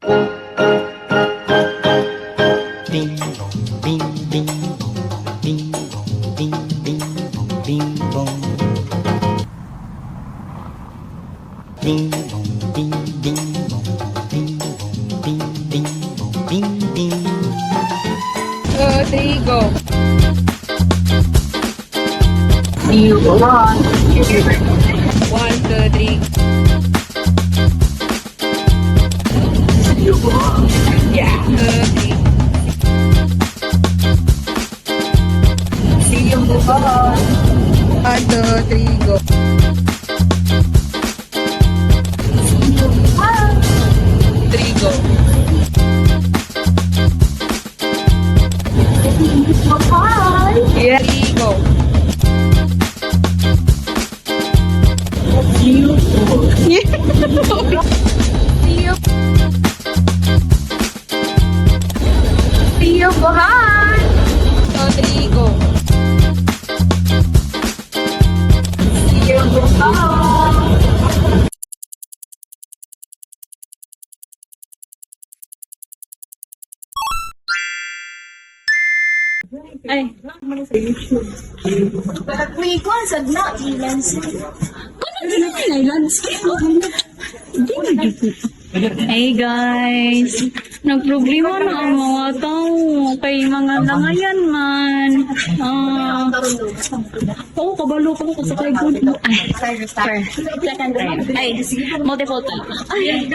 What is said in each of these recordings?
Bing bong, bing bing bong, bing bong, bing bing bong, bing bong. Bing bong, bing bing bong, bing bong, bing bing bong, bing bing. 2, 3, go. You belong. 1, 2, 3. You belong. Yeah. 2, 3. See you move on. 1, 2, 3, go. See you move on. 3, go. Bye. Yeah. 3, go. See you. See you behind. 2, 3, go. See you behind. Ay. Nagkuikuan sa na ilansi. Hey guys, nagproblema na ang mga tao kay mga langayan man. Oo, kabalo ko sa kay good. Ay, second time. Ay, multiple time. Ay.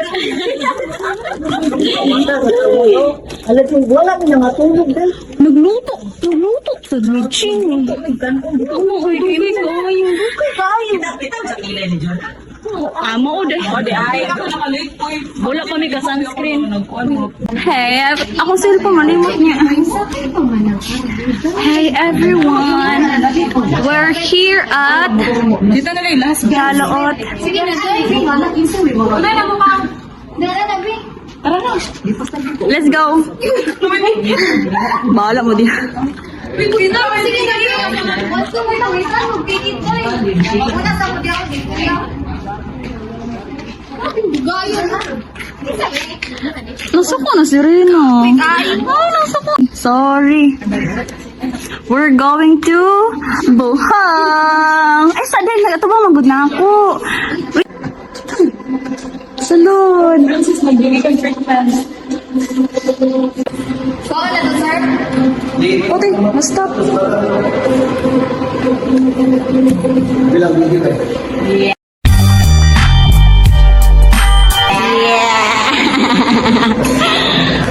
Alam mo, wala mo na matulog dahil. Nagluto sa Mitching. Ano ko dugay ko yung amo deh. Wala pa may ka-sunscreen. Hey, ako cellphone malimot niya. Hey everyone, we're here at Dito na lang last. Galaot. Sige na, wala na mo pa. Dala na, Bing. Let's go. Bahala mo di. Sige na, what's the wait, magpikit ko eh. Wala sa mo diyan, Nasuko na si Rina. Nasuko. Sorry. We're going to Buhang. Ay, sa din. Ito ba magod na ako? Salud. Okay, na-stop.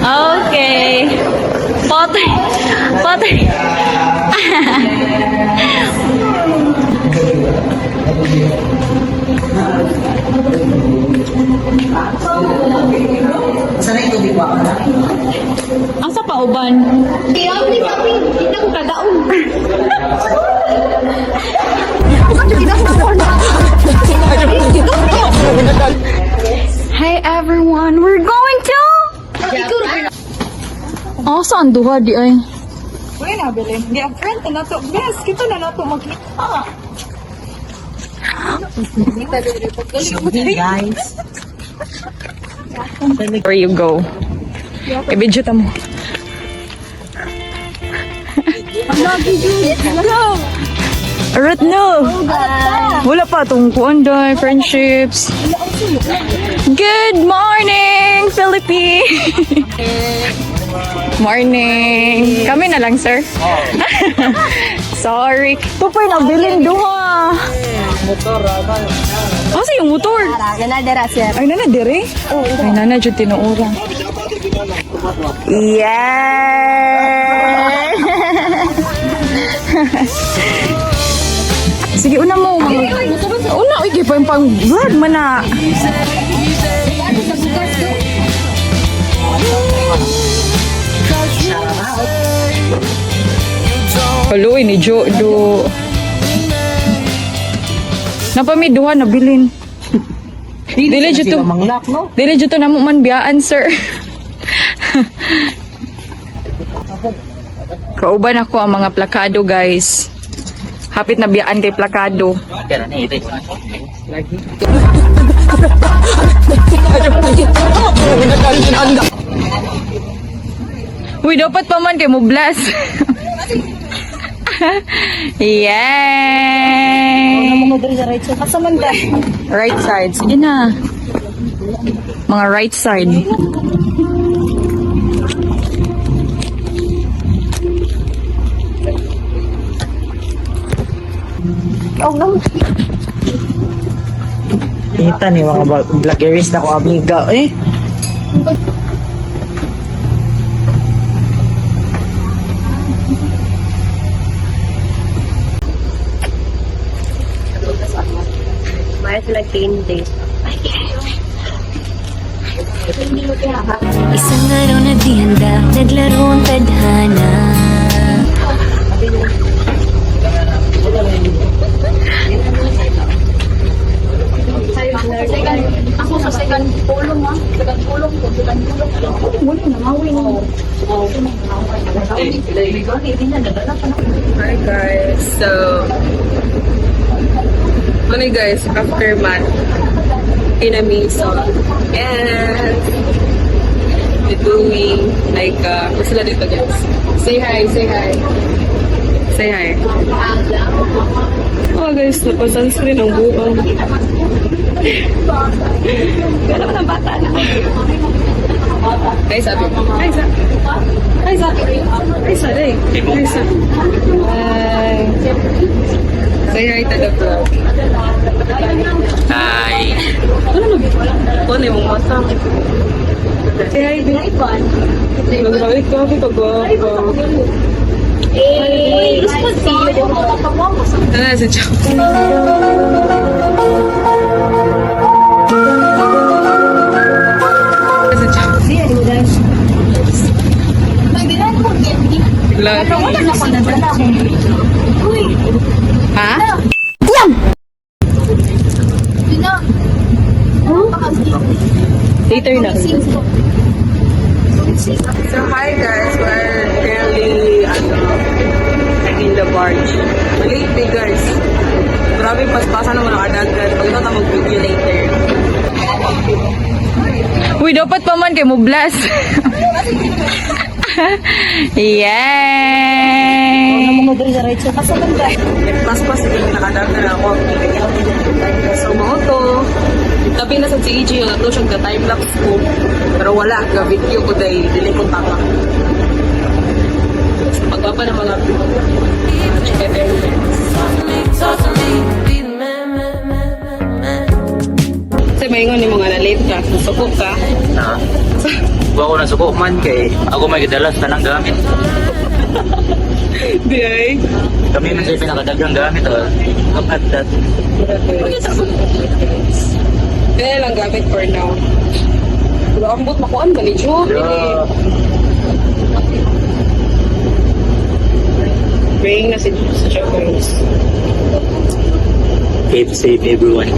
Okay. Potay. Potay. Asa pa uban? Kaya hindi kami, hindi ko kadaon. Hey everyone, we're going to... Oh, saan duha di ay? Uy, nabili. Hindi, ang friend na to. Bes, kita na na to makita. Where you go? I-video ta mo. Arat no! Wala pa itong kuanday, friendships. Good morning, Philippines! Morning! Kami na lang, sir. Sorry. Ito po'y nabilin duha. Kasi yung motor. Nanadara, sir. Ay, nanadiri? Ay, nanadyo tinuurang. Yeah! Sige, una mo. Una, okay pa yung pang-vlog man na. Hello, ini Jo do. Napamiduhan na bilin. Dili jud to. Dili jud to namo man biyaan, sir. Kauban ako ang mga plakado, guys. Hapit na biyaan kay plakado. Lagi. Uy, dapat pa man kay mo bless. Yay! Mga diri sa right side. Asa man ka? Right side. Sige na. Mga right side. Kita ni mga vloggerist na ko amiga. Eh, Isang araw na di handa, naglaro ang tadhana. Ako sa second pulong ha. Second pulong ko. Second pulong ko. Muna na mawin mo. Hi guys, so ano guys, after math in a mason and we're doing like sila dito guys, say hi oh guys, napasunscreen ang buong gano'n ng bata na hi sabi hi sa hi say hi taga bro. Hi. Ano yung mata? Say hi, babe. Magbalik ka, pag-wapa. Eh, gusto siyo. Ano si Chow? Si Chow. Magdilan ko, Gendy. Love. Wala na ko nadala ko. Uy, Ha? yun na. Later na. So hi guys, we're currently in the barge. Malate me guys. Grabe paspasan naman nakadagat. Pag ito mag-video later. Uy, dapat pa man kay mo bless. Yay! Mga diri sa right side. Asa man ka? Paspas ito yung nakadagat na ako. So mga to. Tabi na sa CEG yung ato siyang ka-time-lapse ko. Pero wala, ka-video ko dahil dili ko tama. Pagpapa ng mga kasi maingon ni mga na-late ka, nasuko ka. Huwag ko na suko man kay ako may kadalas tanang gamit. Di ay. Kami man sa pinakadagang gamit. Kapat that. Kaya lang gamit for now. Pero ang but makuan ba ni Jo? Praying na si Jo guys. Keep safe everyone.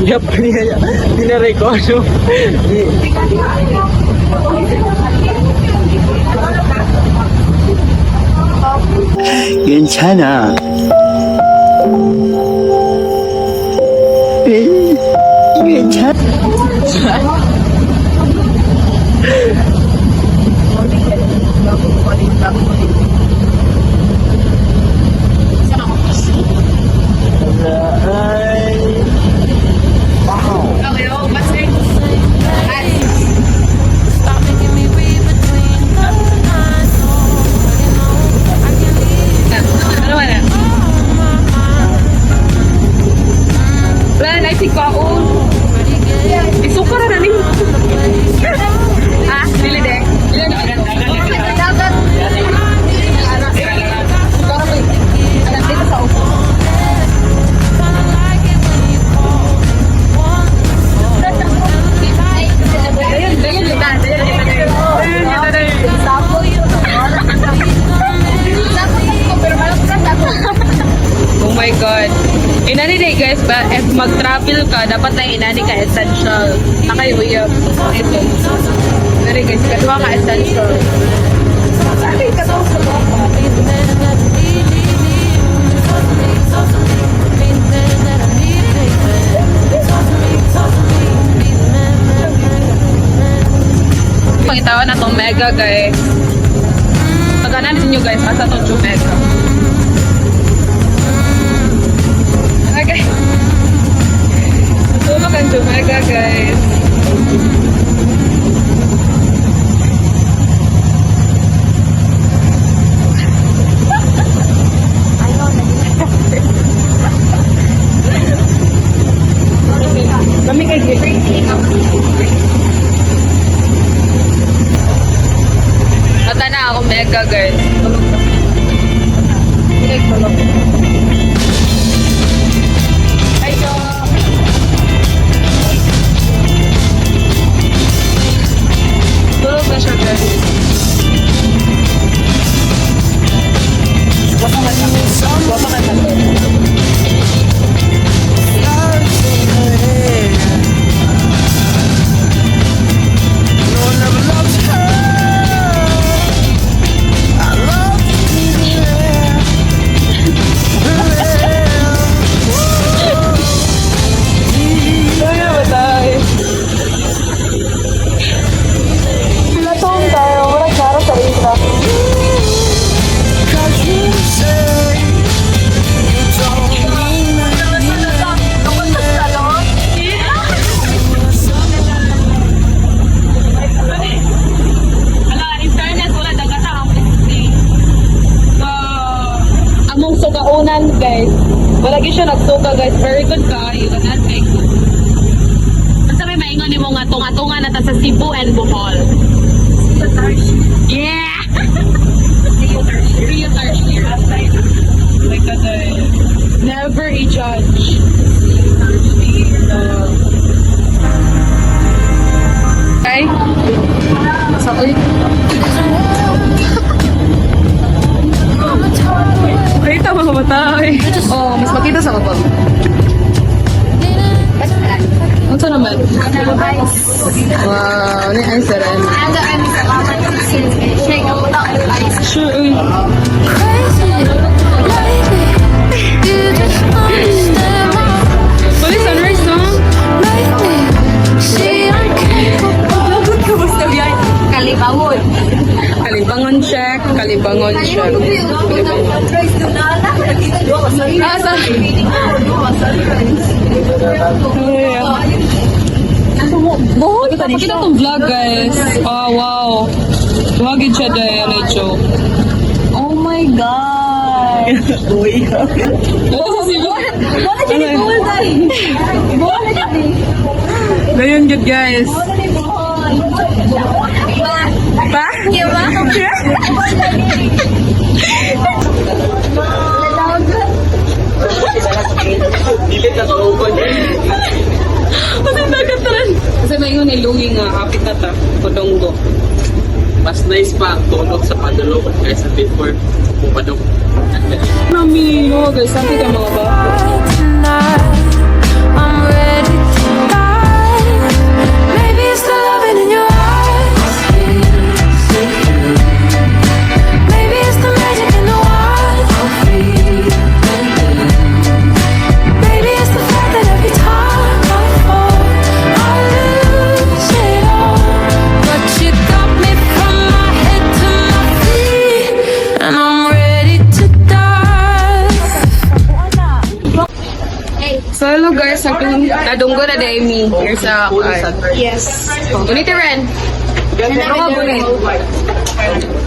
yep, dina-record. 괜찮아. 괜찮아. Ano man na? Wala na si Kao. Isuka na rin. guys, if mag-travel ka, dapat na inani ka essential. Nakayuyab. Ito. Very guys, kadwa ka essential. Bakit ka daw sa baka? Pangitawan na tong mega guys. Pagkanan ninyo guys, asa tong mega. Okay. Tulog ang mega guys. Kami kay Mata na ako mega guys. Tulog na siya guys. Wapa ka na. Guys, wala siya nagsuka guys. Very good ka. You can take good. Basta may maingon ni mo nga tunga-tunga na ta sa Cebu and Bohol. Yeah! Rio Tarsier. Like that, never a judge. Okay? Sorry. Kita mga matay. Oh, mas makita sa kapag. Ano sa naman? Wow, ni ice rin. Sure, uy. Pwede sunrise, no? Kalibangon. Kalibangon check. Kalibangon check. Asa? Bohol, pakita tong vlog guys. Oh, wow. Buhagid siya dahil na joke. Oh my God! Oo, si Bohol. Wala dyan ni Bohol dahil. Bohol na dyan eh. Ganyan good guys. Pa? Kaya ba? Kasi nagkataran. Kasi may yun iluwi nga, kapit na ta, podonggo. Mas nice pa ang tulog sa padulog kaysa before pupadok. Mami, oh guys, sabi ka mga ba? I'm ready to die. Maybe it's the loving in your eyes. Maybe it's the magic in the wild. Maybe it's the fact that every time I fall, I lose it all. But you got me from my head to my feet, and I'm ready to die. So hello guys, nadunggo na day me here sa Yes. Gunit rin. Ano ka gunit?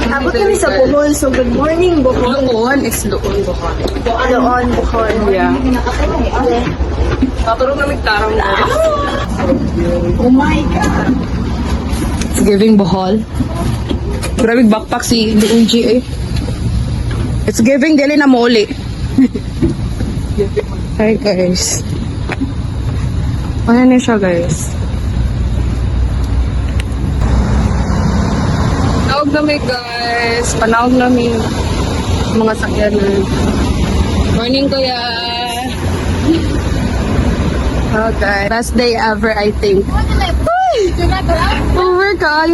Abot kami sa Bohol, so good morning, Bohol. Doon is doon ko ka. Doon, Bohol. Yeah. Patulog na may tarang na. Oh my God. It's giving Bohol. Grabe backpack si DNG eh. It's giving dili na muli. Hi guys. Ano na siya guys? Panawag na may guys. Panawag na may mga sakyanan. Morning kuya. Okay. Best day ever, I think. Over ka.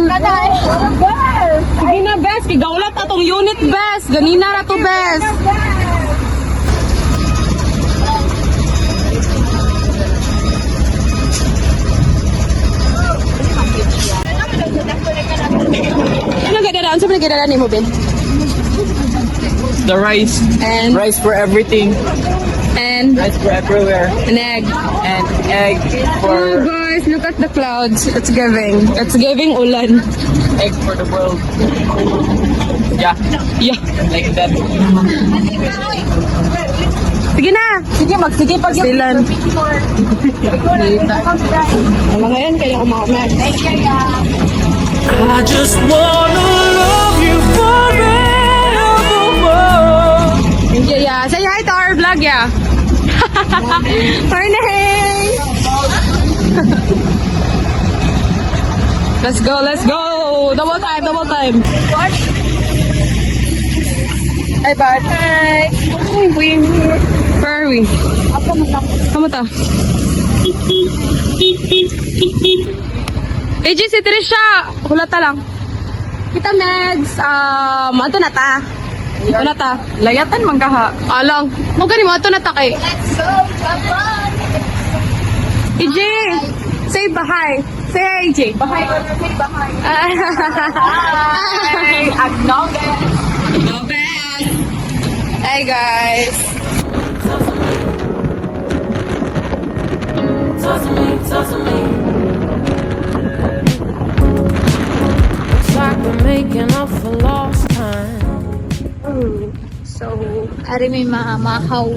Sige na, best. Kigaulat na tong unit, best. Ganina na to, best. Ano gadadaan? Saan gadadaan ni mo, Ben? The rice. And, Rice for everything. and, Rice for everywhere. an egg. And egg Oh for guys, look at the clouds. It's giving. It's giving ulan. egg for the world. Yeah. Yeah. Like that. Sige na. Sige, magsige pag yung silan. Wala ngayon, kaya umakamag. I just wanna love you forevermore. Yeah. Say hi to our vlog, yeah. Morning! Let's go, let's go! Double time, double time. What? Hi, bud. Hi. Where are we? Kamusta? AJ, si Trisha! Hulata lang. Kita, Meds. Ato na ta. Ato na ta. Layatan manggaha. Alang. Huwag ganun mo, ato na ta kay. AJ! Say bye. Say hi, AJ. Bye. Hi. Agnoge. Hi, guys. Talk to me, talk to me. Looks like we're making up for lost time. So, ari may mamahaw.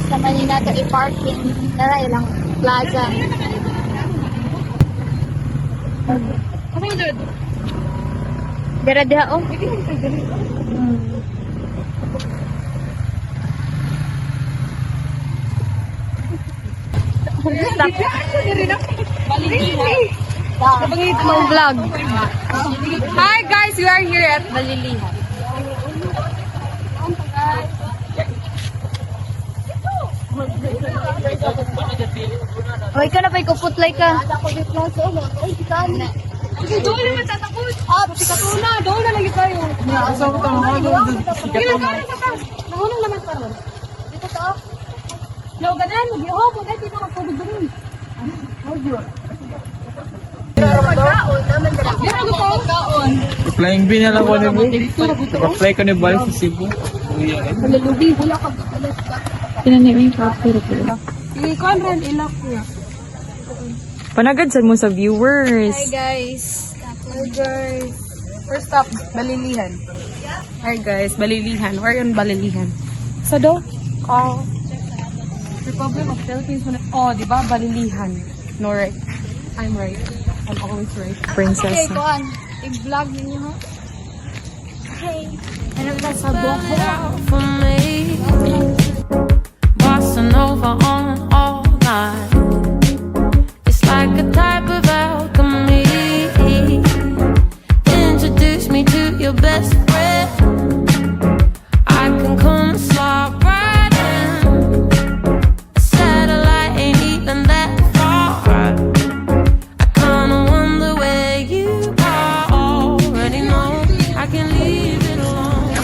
Sa Manila to i-parking. Tara, ilang plaza. Dira-dira, oh. Pangit mo vlog. Hi, guys. We are here at Balilihan. Hoy, ka na pa ikuputlay ka. Sige, doon naman tatakot. Sikat na. Doon na lagi tayo. Sige, nagkaroon sa ka. Nahunong naman ka ron. Dito to. Lauganan, mag-iho. Pagay, dito magpubig doon. Flying bin na lang ko ni Bo. Naka-fly ko ni Bali sa Cebu. Panagad sa mo sa viewers. Hi, guys. Hi, guys. First stop, Balilihan. Hi, guys. Balilihan. Where in Balilihan? Sa do? Oh. Republic of Philippines. Oh, di ba? Balilihan. No, right. I'm right. I'm always right. Princess. Okay, kuhan. I-vlog ninyo, ha? Hey. Ano ka sa buhok? Out for me, bossing over on all night. It's like a type of alchemy. Introduce me to your best friend. I can come and slide right in. Satellite ain't even that far. I kinda wonder where you are. Already know I can leave it alone.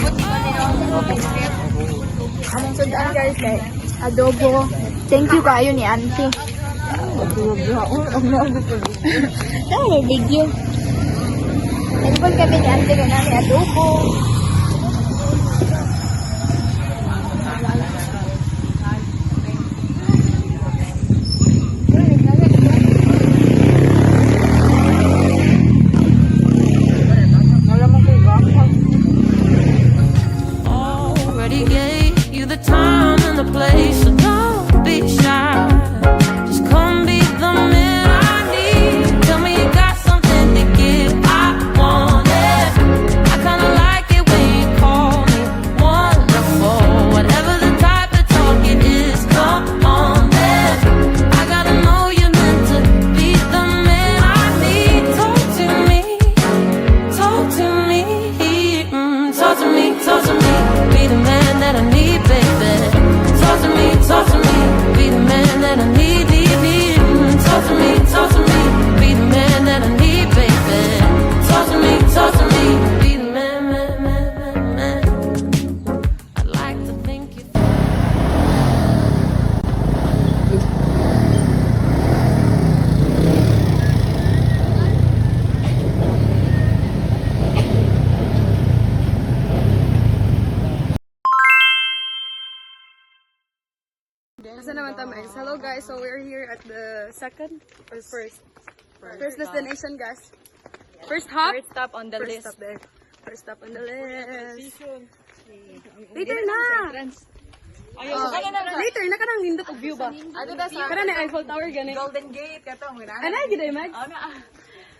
Anong sundaan, guys? Adobo. Thank you kayo ni auntie. Ano, video. Nagpag kami ni auntie ka namin adobo. Already gave you the time and the place, so don't be shy. Just come be the man I need. Tell me you got something to give. I want it. I kinda like it when Saan naman tama guys? Hello guys, so we're here at the second or first destination guys. First hop? First stop on the First list. stop there. First stop on the list. Later na! Later na kanang nindot og view ba? Ano na sa Kana na Eiffel Tower gani. Golden Gate kato mo na. Ana gid ay Max.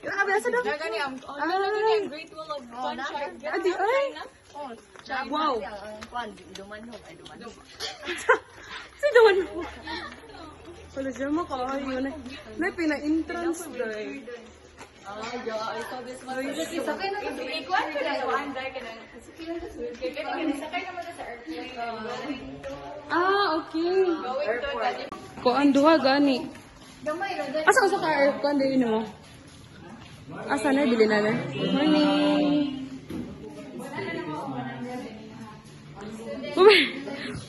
Yung abasa daw. Gani ang Great Wall of Sunshine. Adi ay. Wow. Si Duman. Wala siya mo ka. Yun na. May pina-entrance dahil. Okay. Kuan duha gani. Asa usa ka aircon dili mo? Asa na bili na na? Morning.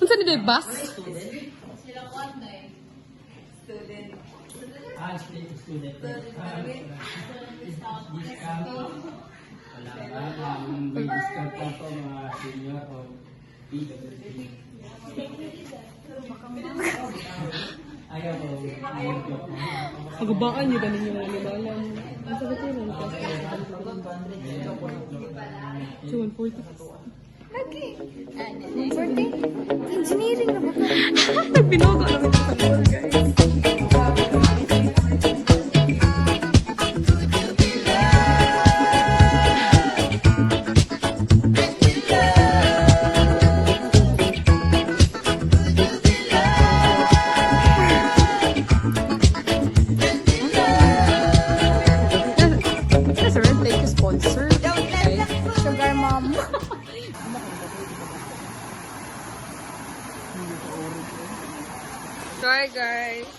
Unsa ni bus? Agabaan niyo ganin yung lilalam. Ang sagot yun ang kasi. 140. Engineering na ba? Binogo na ito sa mga guys. Yes, sir. Thank you, sponsor. Sugar mom. So, hi guys.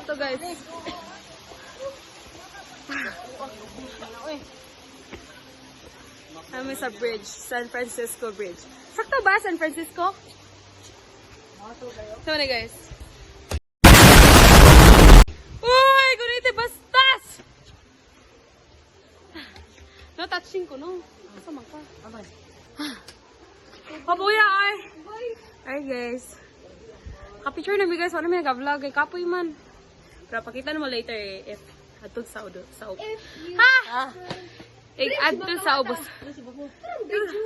Ito guys. Kami sa bridge, San Francisco Bridge. Sakto ba, San Francisco? So na guys. Uy, gunite bastas! No-touching ko, no? Asa man ka? Pabuya ay! Hi guys. Ka-picture na mi guys. Ano may nag-vlog ay kapoy man. Pero pakita naman later eh. If atul sa ubos. Ha! Atul sa ubos.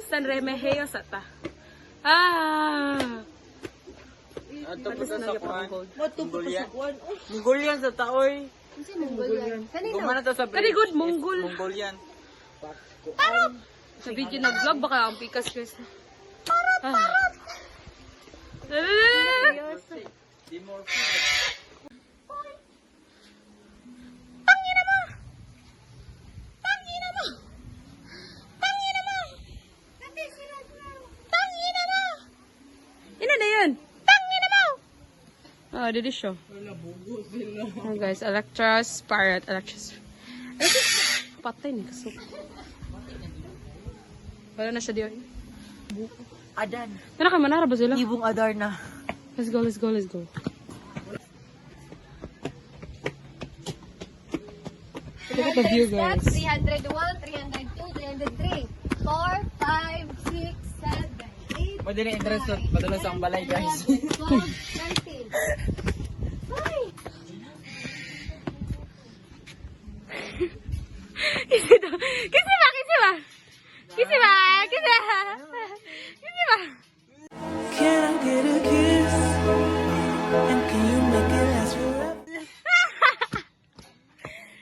San Remigio sa ta. Ato po sa kuan. Mongolian sa taoy. Gumana to sa Very good, Mongol. Mongolian. Sa video nag-vlog baka ang pikas guys. Ina na yun? Oh, did it show? Oh guys, Electra's Pirate. Electra's patay ni kasuk. Wala na siya diyon. Adan. Tara ka manara ba sila? Ibong Adar na. Let's go, let's go, let's go. Look at the view, guys. 301, 302, 303, 4, 5, 6, 7, 8, Pwede na interest padala sa balay guys. 12, 13. Kisi ba? Kisi ba? Kisi ba? Kisi ba? Kisi ba? Kisi ba? Can I get a kiss? And can you make it last forever?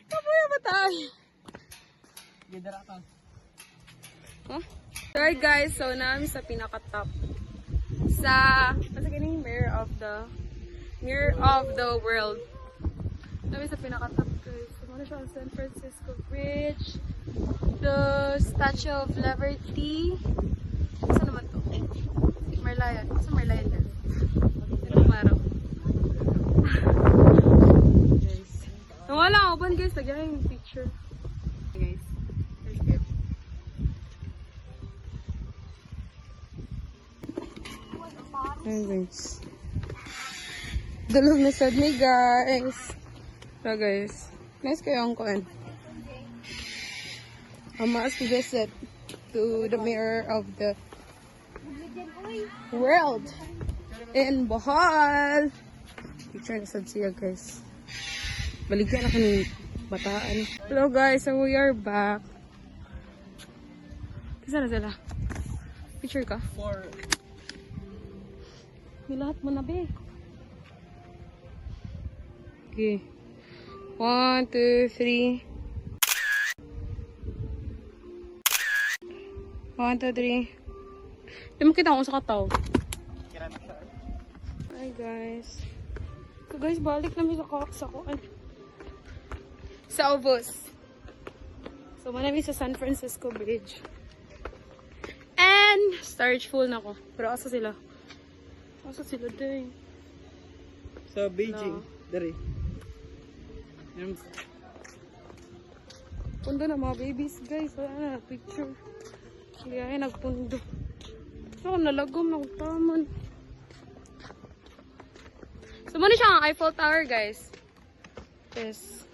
Kapuya ba tayo? Huh? Alright guys, so namin sa pinaka-top. Sa, what's again, Mirror of the World. Namin sa pinaka-top guys. So, ano siya, San Francisco Bridge. The Statue of Liberty. Saan naman to? Marlayan. Saan Marlayan yan? Ito maraw. Guys. Nawala ako ba guys? Nagyan yung picture. Guys. Let's go. Ayan guys. Dulog na sad ni guys. So guys. Nice kayo ang kuan. Must visit to the Mirror of the World. in Bohol. Picture na sad siya, guys. Baligyan ako ng bataan. Hello guys, so we are back. Kisa na sila? Picture ka? May lahat mo na, be. Okay. 1, 2, 3. 1, 2, 3. Di mo kita kung sa kataw. Hi guys. So guys, balik namin sa Ovos. So manami sa San Francisco Bridge. And storage full na ako. Pero asa sila? Asa sila din? Sa Beijing. No. Dari. Pundo na mga babies guys. Wala na picture. Kaya ay nagpundo. So nalagom ng taman. So muna siya ang Eiffel Tower guys. Yes.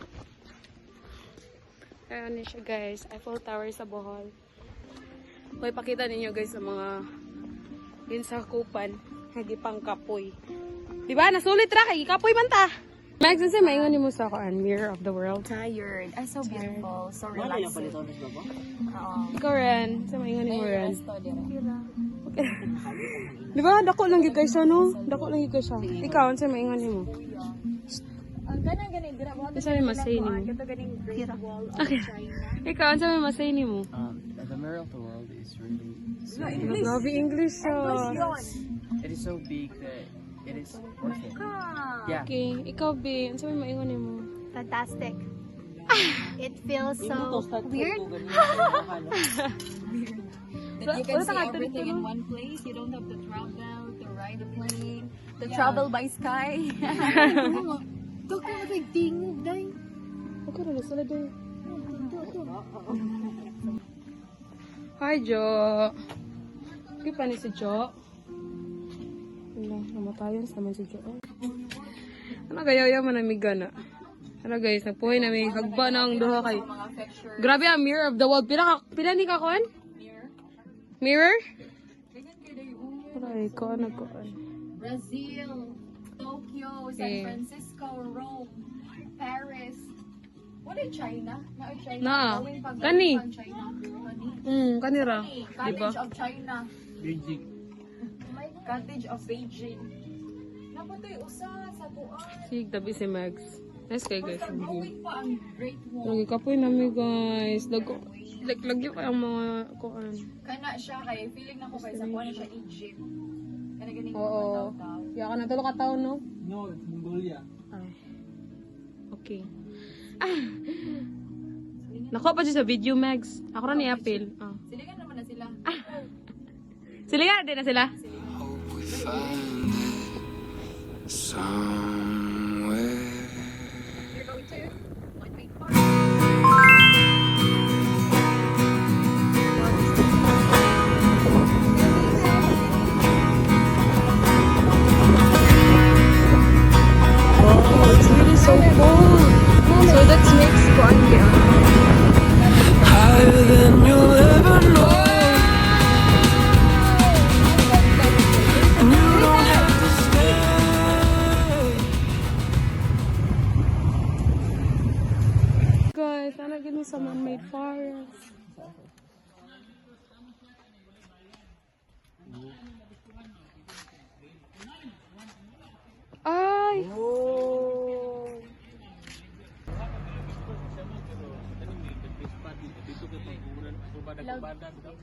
Ayan siya guys. Eiffel Tower sa Bohol. May pakita ninyo guys sa mga yun sa kupan. Nagipang kapoy. Diba? Nasulit ra kay kapoy man ta. Max, kasi maingon mo sa kuan, Mirror of the World. Tired. Ay, so beautiful. So relaxing. Ikaw rin. Sa maingon mo rin. Di ba? Dako lang yung guys no? Dako lang yung guys siya. Ikaw, sa maingon mo. Ang ganang dira mo. Sa may masay ni mo. Ito ganing Great Wall of Okay. China. Ikaw, sa may masay ni mo. The mirror of the world is really... Grabe English siya. It is so big that it is worth it. Yeah. Okay. Ikaw, B. Sa may maingon mo. Fantastic. It feels so weird. That you can see everything in one place. You don't have to travel, to ride a plane, to travel by sky. Doktor mo tayo tingog, day. Okay na sila doon. Hi, Jo. Okay pa ni si Jo. Wala, namatayan naman si Jo. Ano gaya man amiga na? Ano guys, nagpuhay na may hagba na ang duha kay. Grabe ang Mirror of the World. Pila ni ka kuan? Mirror? Aray, kuan na kuan. Brazil, Tokyo, San Francisco, Rome, Paris. What in China? Na China. Na. Going pag- Kani. pag China. Kani. Kanira. Cottage Diba? of China. Beijing. Cottage of Beijing. Napatoy usa sa buwan. Sig, tabi si Max. Nice kay guys. Going pa ang Great Wall. Lagi kapoy namin guys. Lagyo kay ang mga kuan. Kana siya kay feeling na ko kay sa kuwan na siya Egypt. Kana ganing Oo. tao. Kaya ka na tulo ka taon, no? No, it's Mongolia. Ay. Okay. Nakuha pa siya sa video, Max. Ako rin i-appeal. Siligan naman na sila. Sila nga, din na sila. Oh, it's really so cold. So that's Mexico, India. Higher than you'll ever know. And you don't have to stay. Guys, sana give me some man-made forest. Ay!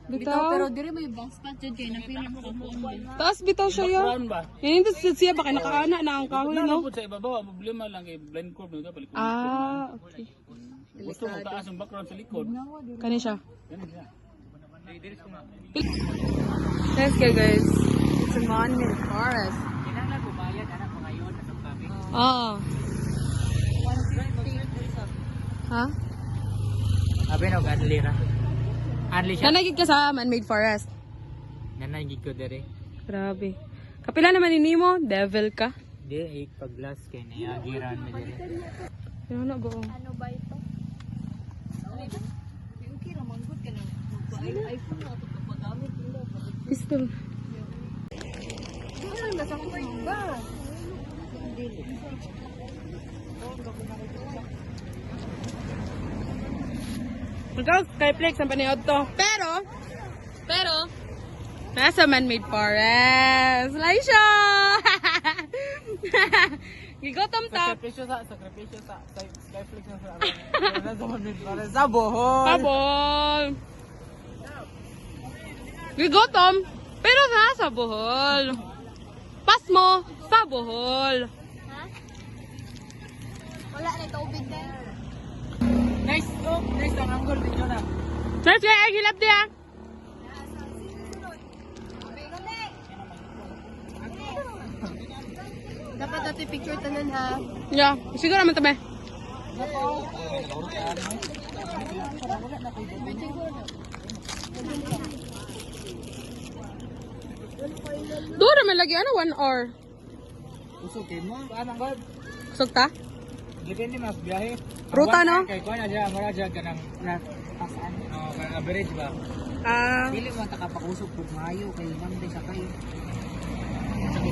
Bitaw. Pero dire may bus spot dyan kayo na feeling ko Taas bitaw siya yan. Yan yung siya baka nakaana na ang kahoy, no? Sa ibabaw, ang problema lang kay blind curve nito balik. Ah, okay. Gusto mo taas ang background sa likod. Kani siya. Ganun siya. Let's go, guys. It's a man-made forest. Kinala ko bayad, anak ko ngayon, atong kami. Oo. Ha? Abi na, Adli ra. Adli siya. Nanagig ka sa man-made forest. Nanagig ko dere. Grabe. Kapila naman ni mo, devil ka. Di, pag-glass kay niyagiran mo dere. Ano na ba? ano ba ito? Pistol. Nasa ko ba? Ikaw, Skyflex ang paniod to. Pero, nasa man-made forest. Laisha! Gigotom top. Sakripisyo sa Skyflix na sa bohol. Sabon. Gigotom, pero nasa Bohol. Pas mo, sa Bohol. Wala na tubig na. Nice ang angle video na. Nice guy, ay hilap diya. Dapat natin picture tanan ha. Yeah, siguro naman tabi. Doon naman lagi, ano, 1 hour. Usukin mo, anong god? Kusog ta? Depende mas biyahe. Ruta, no? Kay kuan aja, mura aja kanang na pasan. Oh, kanang average ba? Ah, Dili man ta kapakusog pug maayo kay Monday sa kayo.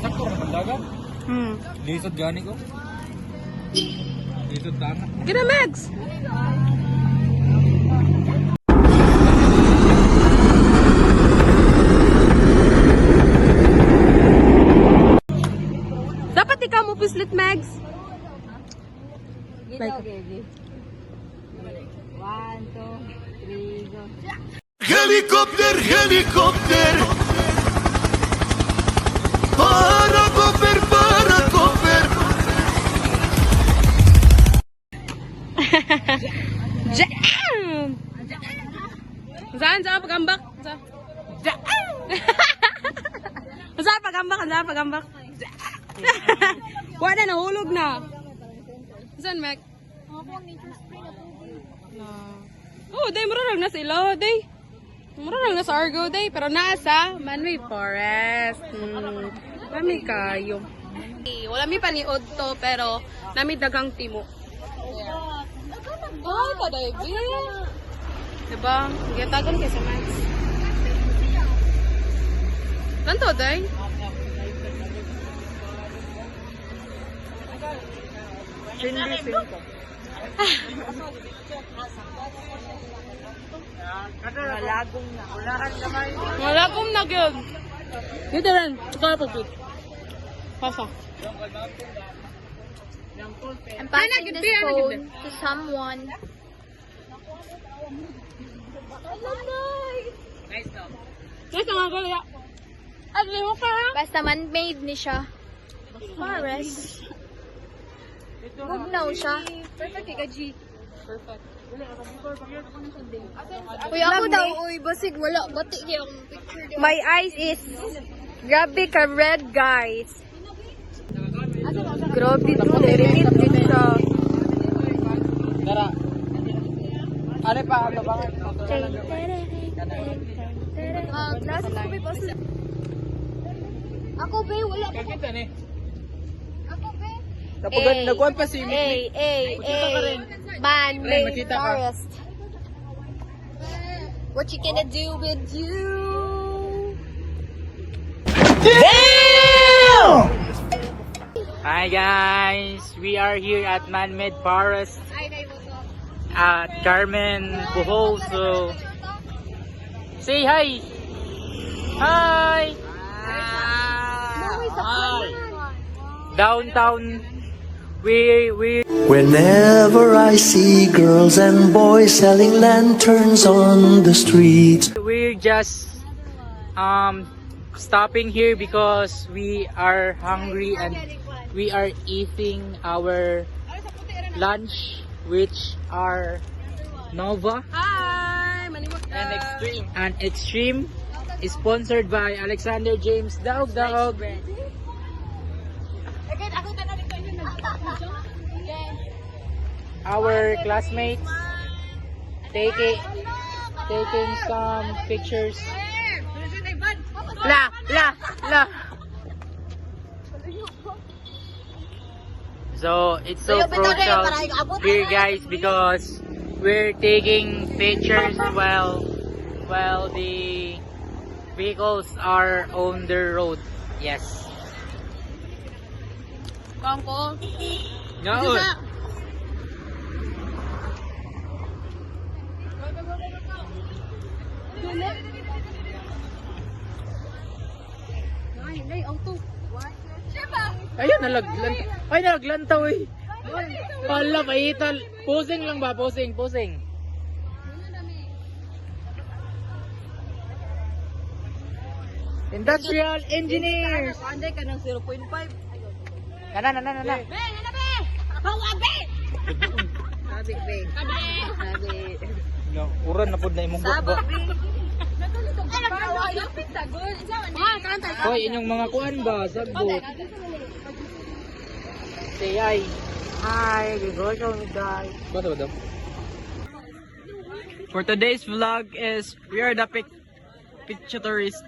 Sakto ra bandagan. Lisod gani ko. Lisod tama. Gina, Megs! Dapat ikaw mo pislit, Megs. Like, Helicopter, helicopter. Paracoper, paracoper. jam! Saan pagambak? Saan pagambak? Wala, nahulog na. Saan, Meg? Oh, day, mura lang na sila, day. Mura lang na sa Argo, day. Pero nasa man-made forest. Lami kayo. Wala mi paniod to, pero nami dagang timo. Oh, paday, diba? Gitagon kayo sa Max. Tanto, day? Malagom na yun. Dito rin. Ito na pagpit. Pasa. I'm passing this phone to someone. Nice na nga ko ya. At limo ka ha? Basta man-made ni siya. Forest. Bugnaw siya. Perfect ka, G. Uy, ako daw, uy, basig, wala, batik yung picture. My eyes is, grabe ka red, guys. Grabe to, narinig din siya. Tara. Ano pa ano ba? Glasses ko, babe, also. Ako, babe, wala pa. Kakita ni. Ako, babe. Nagkuhan pa si Man-made makita ka. forest. What you gonna do with you? Hi guys, we are here at Man-Made Forest at Carmen, Bohol. So say hi. Hi. Hi. Downtown. We Whenever I see girls and boys selling lanterns on the streets, we're just stopping here because we are hungry and we are eating our lunch, which are Nova Hi! Maniwak ka. and Extreme, is sponsored by Alexander James Dog. Our classmates taking some pictures. La. So it's so crucial here, guys, because we're taking pictures while the vehicles are on the road. Yes. Kangko. Ngaon. Ay, auto. Ayun, nalaglan. Ay, nalaglantaw eh. Pala, pahital. Posing lang ba? Posing. Industrial Engineers. Anday ka ng 0.5. Nana. Be, ano be? Bawag be! Sabi be. Sabi. Uran na po na imong Sabot gukbo. be. Lapit sa good. Hoy, inyong mga kuan ba? Sagbot. Say hi. Hi, gigoso mi guys. Bato. For today's vlog is we are the picture tourists.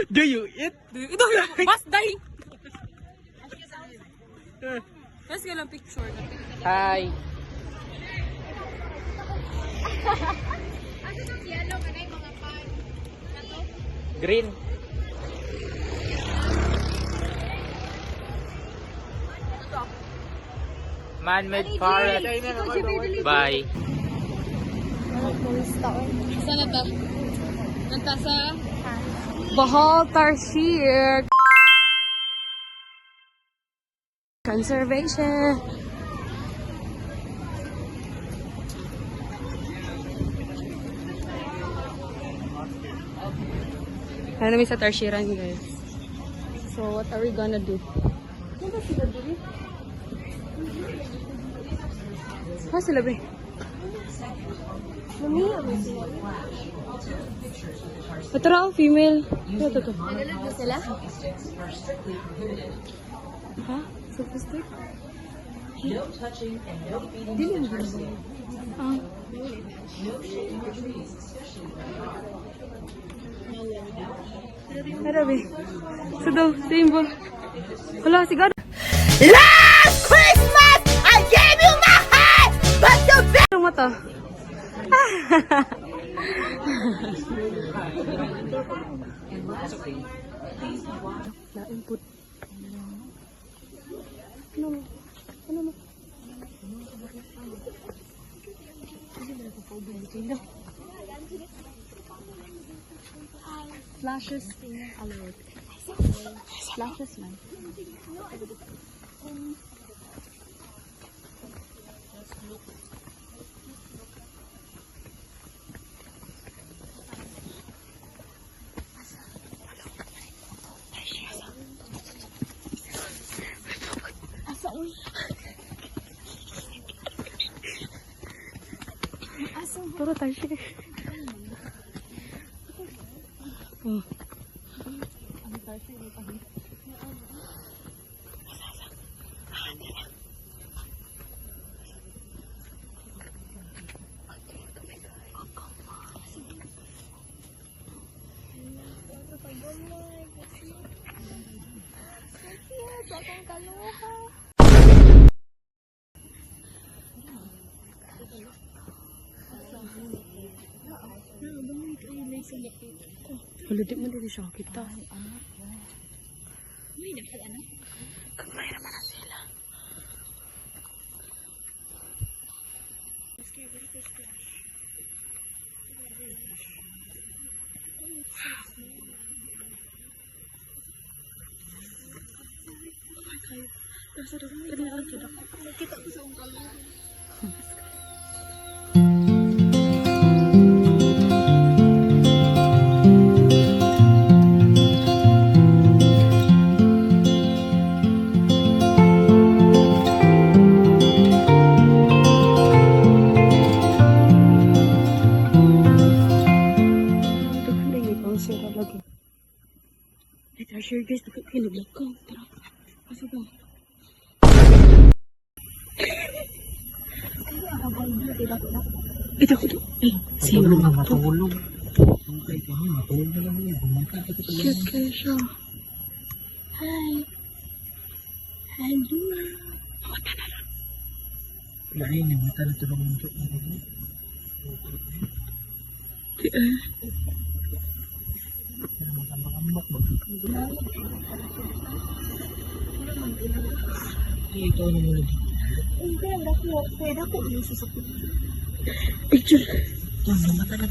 Do you eat? Mas day. Let's get a picture. Hi. Green. Man-made forest. Bye. Saan na to? Nanta sa Bohol Tarsier Conservation. Ano namin sa Tarshiran, guys. So, what are we gonna do? Ha, sila ba? Ito raw, female. Ito. Sila? Ha? Sophistic? No touching and no feeding. Ano ba? So daw, symbol. Wala, sigaro. Last Christmas, I gave you my heart, but you Ano mo to? Na-input. Ano? Flashes alert. Flashes man. Puro tayo siya. Oh. Wala di man dito siya kita. Kamay naman na sila. Kita ko sa ungkal. Sure guys, nakikinig ko. Pero, asa ba? Ito ko to. Ay, sino? Matulog. Matulog na lang yun. Cute kayo siya. Lain yung mata na tulong ng joke. Tambak-tambak ba? Ito ano mo lagi? Picture. Ito ang mata na.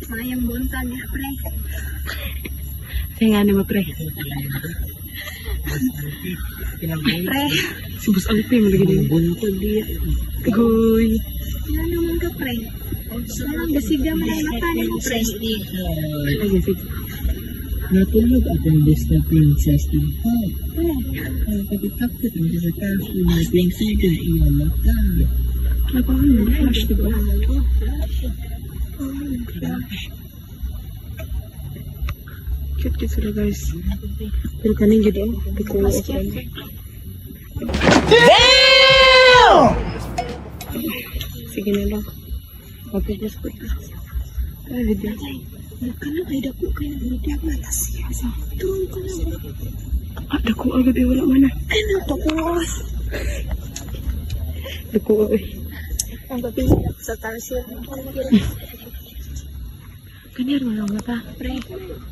Sayang buntag ya, pre. Kaya nga naman, pre. Pre, Si Boss Alpi, malagay na yung buntag diya. Goy. ano naman ka, pre? Sarang gasiga mo na yung mata ni mo, pre. Ay, sige. Natulog akong Disney princess ng home. Ang pagkakapit ng sa kaso na prinsesa iyong mata. Napakang mo, flash, diba? Cute sila, guys. Pero kanin yun, oh. Hindi ko okay. Damn! Sige na lang. Mag-adjust ko ito. Ay, video. Kala ay dako kay nagmedia matas siya sa. Turun ko na. Dako agad eh, wala man na. Ay, dako. Dako eh. Ang gabi sa tarsier. Kanyar mo lang mata. Pre,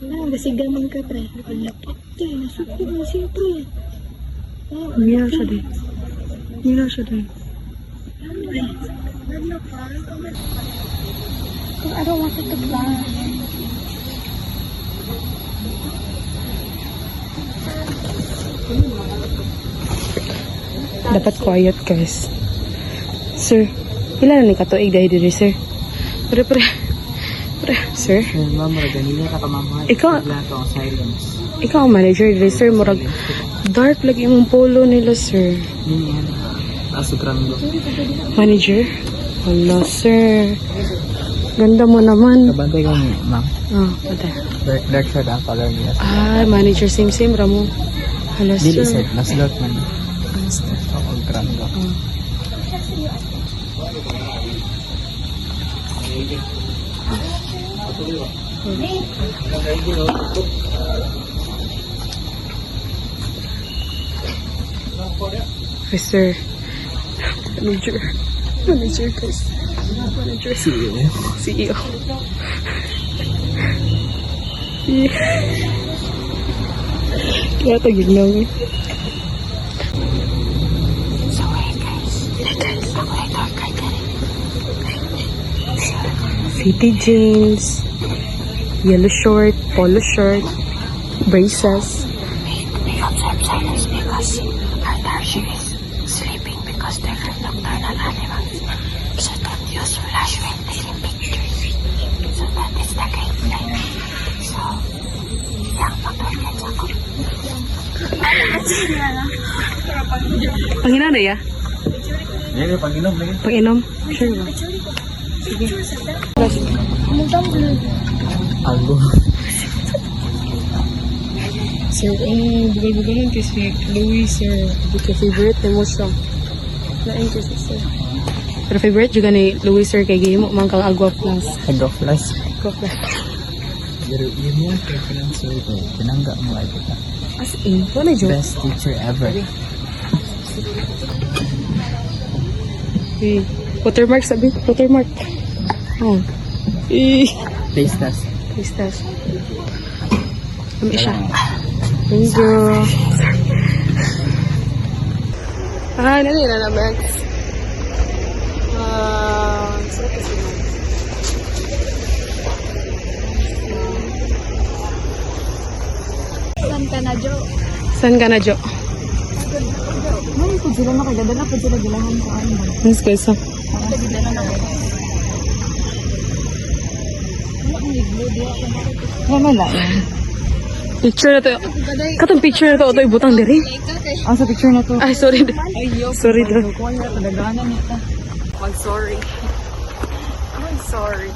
ano gasiga man ka, pre? Lapit tayo, nasuko na siya, pre. Hindi na siya din. Hindi na siya din. Pre, ano pa? I don't want it to fly. Dapat quiet, guys. Sir, ilan na ni katuig dahil diri, sir? Pre, sir? Ma'am, ganina ka pamamahay. Ikaw- Wala to ang silence. Ikaw ang manager diri, sir. Murag dark lagi imong polo nila, sir. Hindi yan. Asugrando. Manager? Wala, sir. Ganda mo naman. Kabantay ko niya, ma'am. Ah, pata. Dark shirt ang color niya. Ah, manager, same, Ramo. Hala, Dili sir. set, mas lot man. Asugrando. Okay, sir. Manager, guys. Manager. CEO. Kaya tagig na eh. City jeans, yellow short, polo shirt, braces. We observe silence because our Darcy is sleeping because they're nocturnal animals. So don't use flash when taking pictures. So that is the guideline. So, yang mag-target ako. Panginom na ya? Yan yung pag-inom na yun. Panginom? Sure ba? Sige. Algo. Sir, bugal-bugalan kasi Louis, sir. Di ka favorite ni mo siya. Lain kasi, sir. Pero favorite juga ni Louis, sir, kay Gimo, mang kang Agua Plus. Agwa plus. Agua Plus. Pero yun yung preference ko ito. Pinangga mo ay kita. As in, wala joke. Best teacher ever. Okay. Watermark, sabi. Watermark. Oh. Taste test. Taste test. Kami siya. Thank you. Ah, nanira na, Max. Sarap kasi, Max. Saan ka na, Jo? Saan ka na, Jo? Ay, kung sila nakaganda kung sila bilangan sa ano. Yes, guys. Oh. Wala yan. Picture na to. Katong picture na to. Ito ibutang diri. Ah, sa picture na to. Ay, sorry. Sorry, do. Kuya, kadaganan nito. I'm sorry. I'm sorry.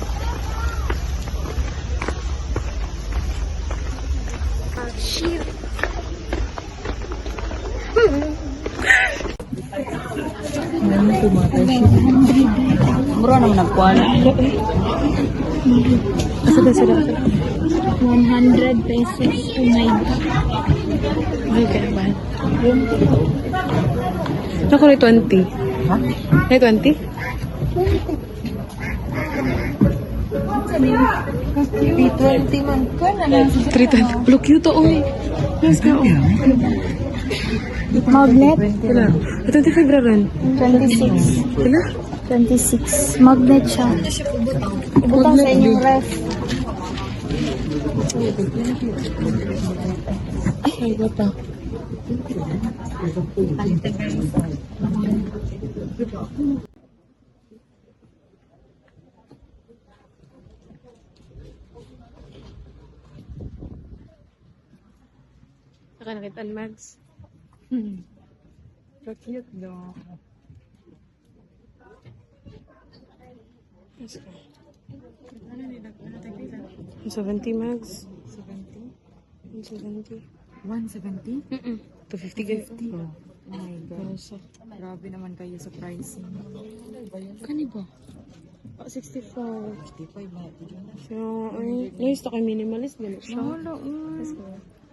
Shit. Sobra naman nagkuhan. Sada. 100 pesos. Oh my God. Okay, mahal. Ako na 20. Ha? May 20? 320 man ka na lang. 320. Look, cute to, oy. Yes, ka, Magnet? Kila? 25 ra rin. 26. Kila? 26. Magnet siya. Ibutang sa inyong ref. Ay, bata. Saka nakitaan, Mags. So cute, no? 70 Mags. 70. 170? 250 guys. Oh my God. Grabe naman kayo sa pricing. Kani ba? 65. 55 ba? So, ay, nice to kay minimalist din siya. Wala,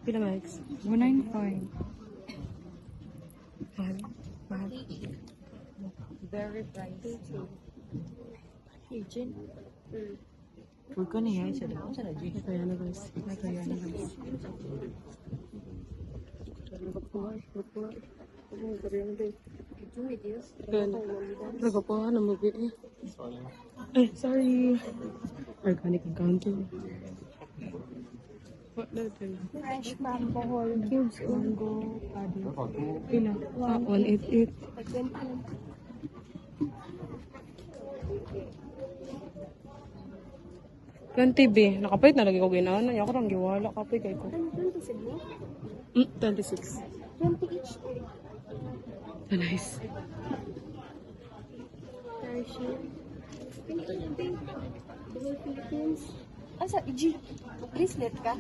Pila Mags? 195. Mahal. Mahal. Very pricey. Agent? Huwag ka niya siya daw. Saan na, G? Kaya na guys. Kaya na guys. Nagapawa na mag eh, sorry. Organic accounting. What natin? Fresh mango whole cubes. Mango, padi. Pila? 188. Planty B. Nakapait na lagi ko ginawa. Ako lang giwala. Kapay kay ko. 26. 20 each. Nice. Asa, G? Bracelet ka?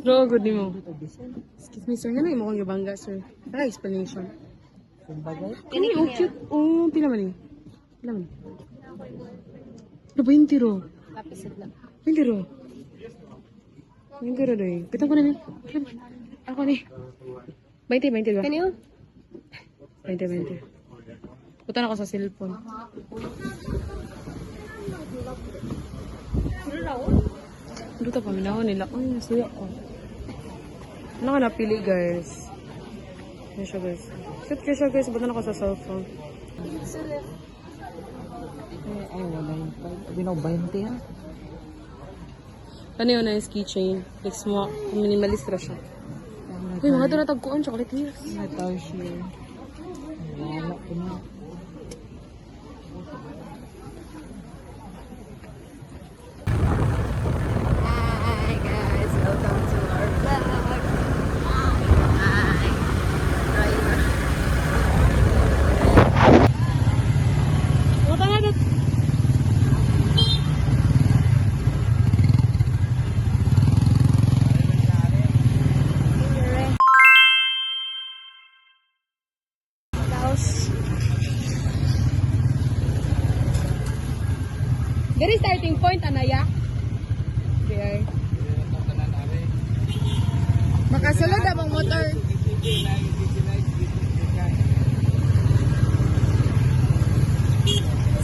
Bro, good ni mo. Excuse me, sir. Nga na yung mukhang gabangga, sir. Para explanation. Kani, oh, cute. Oh, pila man eh. Pila man. Ano ba yung tiro? Kapisit lang. Yung tiro. Yung tiro doy. Pitang ko na ni. Ako ni. 20 ba? Kaniyo? 20. Putan ako sa cellphone. Luto pa, minahon nila. Ay, nasuya ko. Ano ka napili, guys? Ano siya, guys? Cute ka siya, guys. Ba't na ako sa cellphone? Ay, wala yung 5. Sabi na 20 ha? Ano yun na yung keychain? Like, minimalist na siya. Uy, mga ito natagkuan. Chocolate hills. Metal sheer. Wala ko na. Hi guys, welcome to our vlog. Wata na dito. Very starting point, Anaya. There. Makasulod ang motor.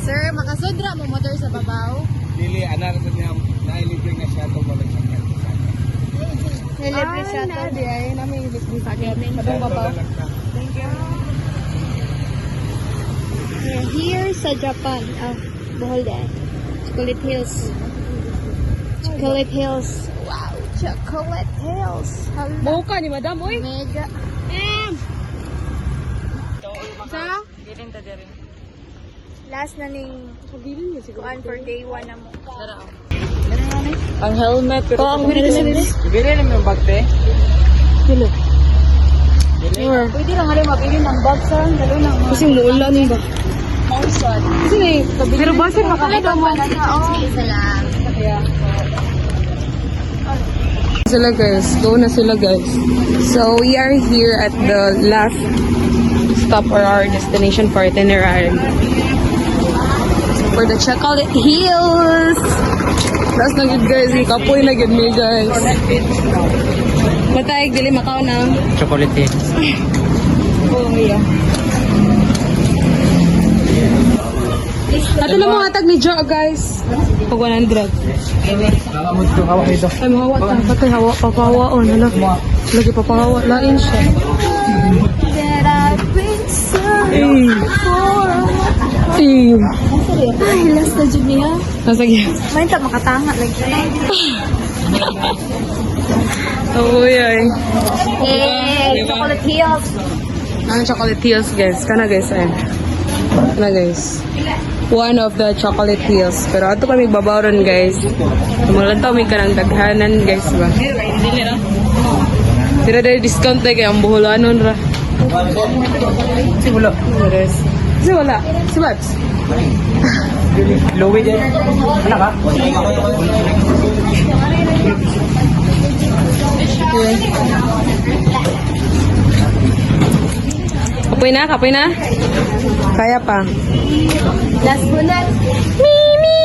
Sir, makasudra mo motor sa babaw? Dili, anak sa niya, nailibre nga siya ito walang sakyan. Nilibre siya to. Ay, namin yung libre sa akin. We're here sa Japan. Oh, Bohol din. Chocolate Hills. Chocolate Hills. Wow, Chocolate Hills. Buka ni Madam, uy. Mega. Sa? Last na ning Pabilin niya siguro. kuan for day 1 na mo. Ang helmet. Oo, ang ganito sa bilis. Bili naman yung bagte. Hello. Pwede lang rin mabili ng box sa lalo ng Kasi muulan ni ba? Mausan. Kasi na eh. Pero basta makakita mo. Isa lang. Sila guys, go na sila guys. So we are here at the last stop or our destination for itinerary. For the Chocolate Hills. Last na good guys, kapoy na good me guys. Matayag dili makaw na. Chocolate Hills. Oh yeah. Ato lang mga tag ni Jo guys. Pag 100. Hawak dito. Ay, mahawa ta. Patay, hawa. Papahawaon. Hala. Lagi papahawa. Lain siya. Ay, last na dyan niya. Sige. May ta makatanga. Like, Oo, ay. Chocolate Hills. Ang Chocolate Hills, guys. Kana, guys. Ay. Kana, guys. One of the Chocolate Hills. Pero ato kami babaron, guys. Malantaw may kanang daghanan, guys, ba? Tira dahil discount na kaya ang buhulanon ra. Si Bulo. Kasi wala. Si Babs. Louie din. Anak ka? Kapoy na, kapoy na. Kaya pa. Last bullet. Mimi,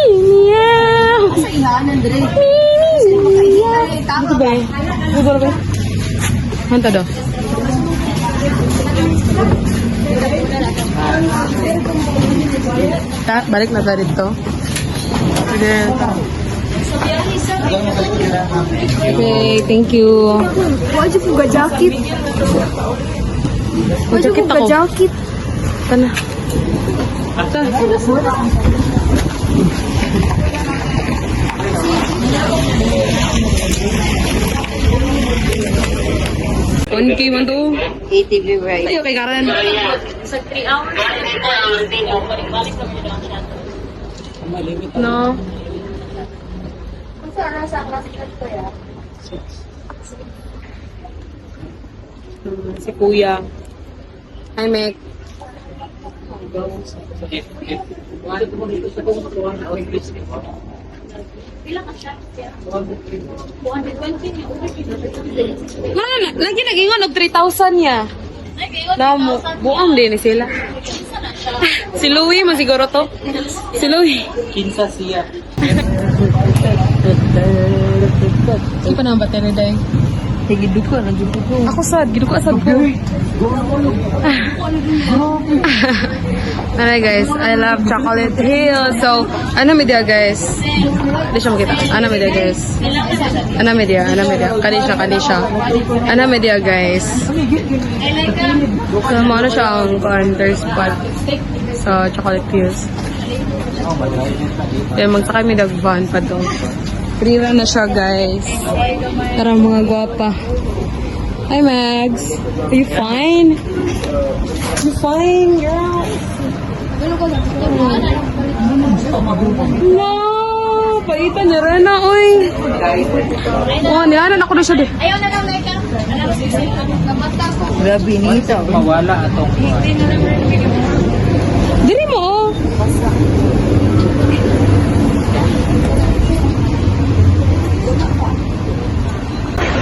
meow. Sa ihanan, Dre. Mimi, meow. Ito ba? Ito ba? Hanta do. Balik na tayo dito. Sige. Okay, thank you. Why you put jacket? Jacket ako. Jacket. Tana. Ta. Okay man to. ATV right. Tayo kay Karen. No. Si Kuya. Hi, Mek. Lagi nag-ingon og 3,000 niya. Damo, buang din sila. Si Louie man siguro to. Si Louie. Kinsa siya. Sige pa naman battery day. Giduko, nagiduko. Ako sad, giduko sad ko. Alright guys, I love Chocolate Hill. So, ano media guys? Hindi siya makita. Ano media guys? Ano media? Kanisha. Ano media guys? So, ano siya ang counter spot sa Chocolate Hills. Kaya magsakay may dagvan pa doon. Rira na siya guys. Tara mga gwapa. Hi Mags. Are you fine? You fine, girl? No! Paitan ni Rena, oy. Oh, niyanan ako na siya, de. Ayaw na lang, Meka. Grabe nito. Mawala atong. Diri mo, oh.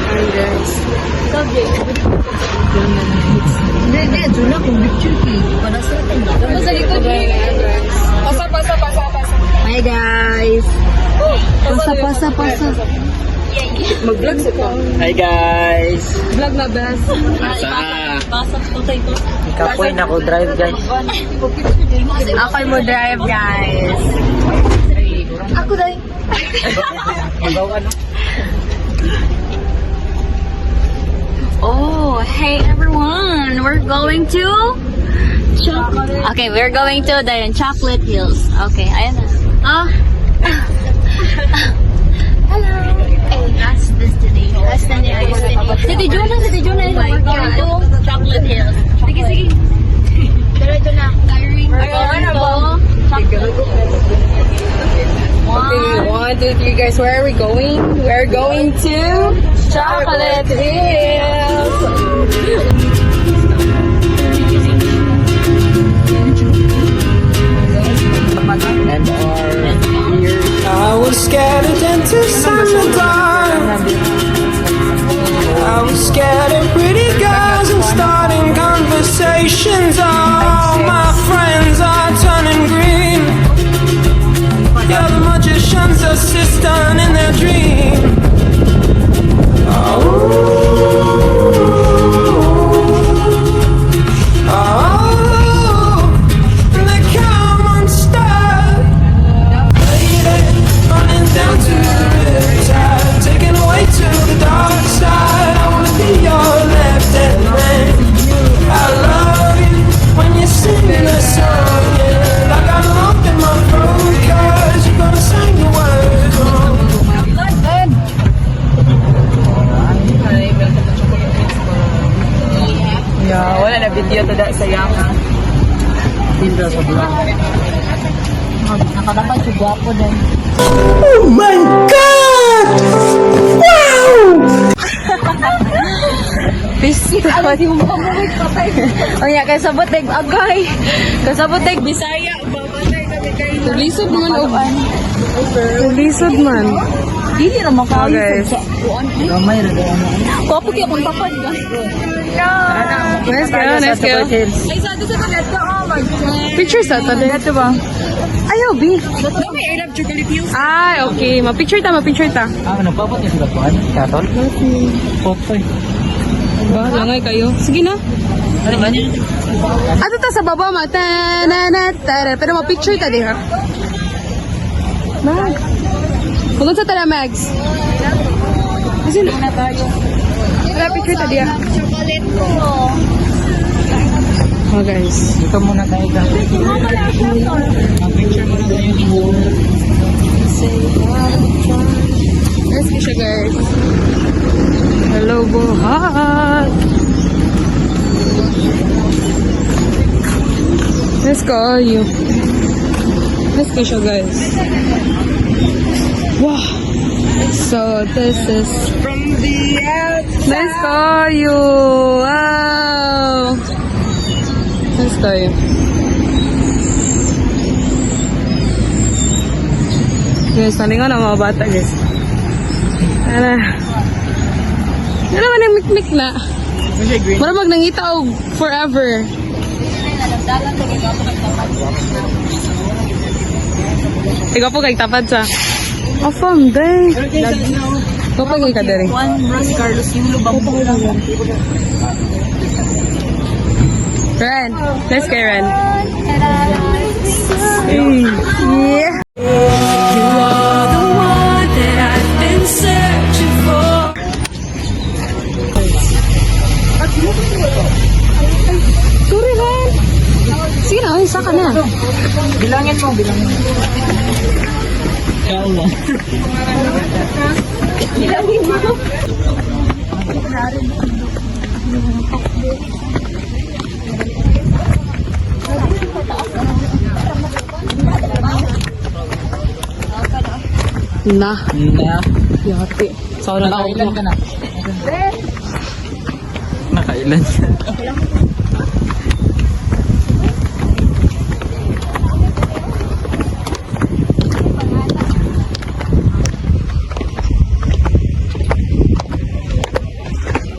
Hi, guys. Hindi, doon ako picture key. Para sa atin. Sa likod, Pasa. Hi guys. Pasa. Mag-vlog sa ko. Hi guys. Vlog na, best. Ikapoy na ko drive guys. Ako mo drive guys. Ako dahil. Ikaw ano? Oh, hey everyone. We're going to we're going to the Chocolate Hills. Okay, ayan na. Oh. Hello. Hey, that's destination. Sige, Jonah. We're going to Chocolate Hills. Sige. Pero ito na. We're going to Chocolate Hills. Okay, 1, 2, 3 guys, where are we going? We're going to Chocolate Hills. And our I was scared of dentists in the dark. generations, all my friends are turning green. Yeah, the magician's assistant in their dream. They come unstuck, running down to the riptide, taken away to the dark side. I wanna be your left-hand man. I love you when you sing the song, yeah. I got lump in my throat 'cause you're gonna sing the words wrong. Yeah, wala na video to da sayang. Nakadapat si Guapo din. Oh my God! Wow! Ano di mo mabuhay patay? O ya, kay sabot tig agay. Kay sabot tig Bisaya, babantay kami kayo. Lisod man og lisod man. Dili ra makain guys. sa kuan. Gamay ra daw. Ko kay akong tapad ka. Let's go, let's go. Ay sa sa pagat ko, oh my God. Picture sa to din. Ito ba? Ayaw, B. May I love chocolate hills. Ah, okay. Ma-picture ta, ma-picture ta. Nagpapot niya sila kuhan? Katol? Popoy. Ba, langay kayo. Sige na. Ano ba niya? Ato ta sa baba, ma. Ta-na-na-ta-ra. Pero ma-picture ta, di ha? Mag. Huwag sa tala, Mags. Kasi na. Tara, picture ta, di ha? Chocolate ko. Oh, guys. Dito muna tayo ka. Picture muna tayo. Let's go siya, guys. Hello, buhat. Let's go, you. Let's go siya, guys. Wow. So, this is From the outside. Let's go, you. Wow. Let's go, you. Guys, talingan ang mga bata, guys. Ano naman ang mikmik na? Marabag nangita og forever. Ikaw po kay tapad sa. Oh, fam, day. Ikaw po kay kadari. Juan Ros Carlos Yulo Bambu. Ren, let's go, Ren. Hey. Yeah. Sorry, Ren. Sige na, isa ka na. Bilangin mo. Ya Allah. Na. Na. Yati. So, Nakailan ka na? Nakailan ka.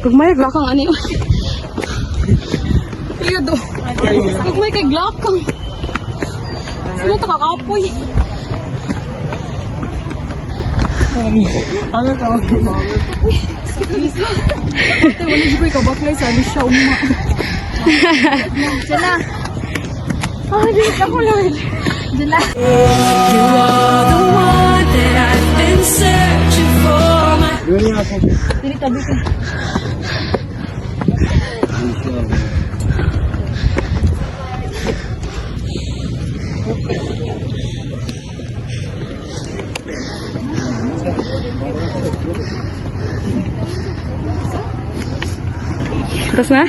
Pagmay glakang ani. Iyado. Pagmay kay glakang. Sino ta kakapoy? Ano ka? Wala di ko baklay sa di siya umma. Sila. Ah, di ako lang. Sila. You are the one that I've been searching for. Dili tabi ka. Kutas na?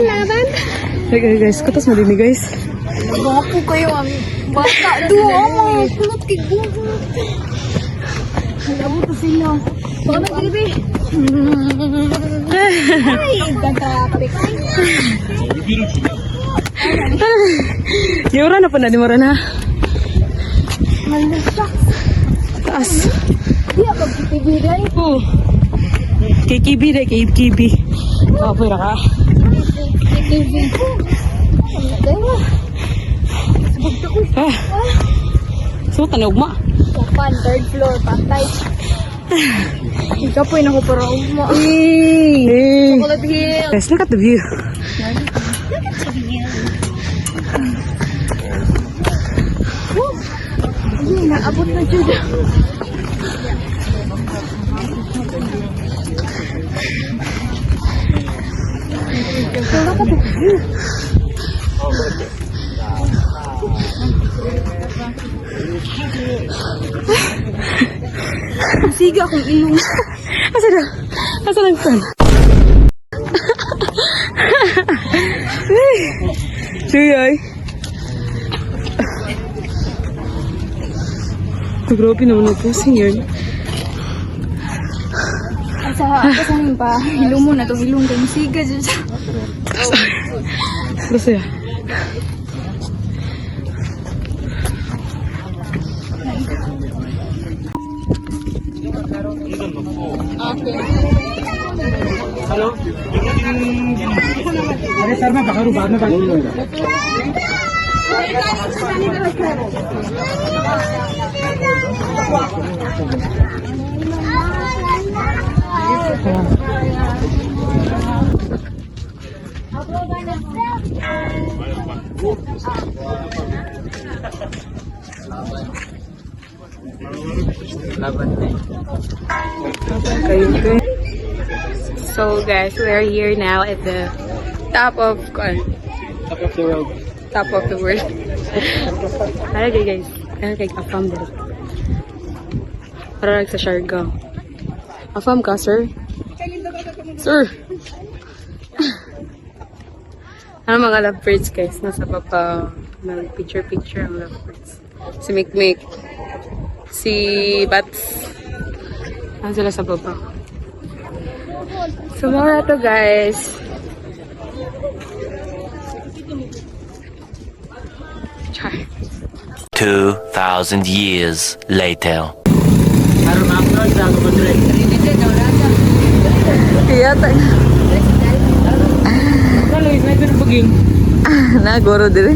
Laban. Okay guys, kutas mo din guys. Gwapo kayo ang bata. Duwa mo. Kulot kay guwapo. Alam mo sila. Baka nag-ibi. Ay, gagapik. Yura na pa na, di mo rin ha? Malasak. Taas. Di ako pipigilay. Oh. Kay Kibi deh, kay Kibi. Apa ya kak? Ah, so tanong mo. Sopan, third floor, patay. Ikaw po yung nakupara mo. Hey. Chocolate Hill. Guys, look at the view. Ay, naabot na dyan. Siga akong ilong. Asa na? Asa lang son? Siyay. Grabe naman ang pusing yun. Asahan pa. Hilong mo na itong ilong kang siga dyan. Terus ya. So guys, we're here now at the top of Top of the world. top of the world. Para guys, kaya kay afam dito. Para sa Siargao. Afam ka, sir? Sir! Ano mga lovebirds guys? Nasa baba, mag-picture-picture ang lovebirds. Si Mikmik, si Bats. Ano sila sa baba? So, more to guys. Char. 2,000 years later. Kaya tayo. Ano, is na ito na paging? Nagoro dire.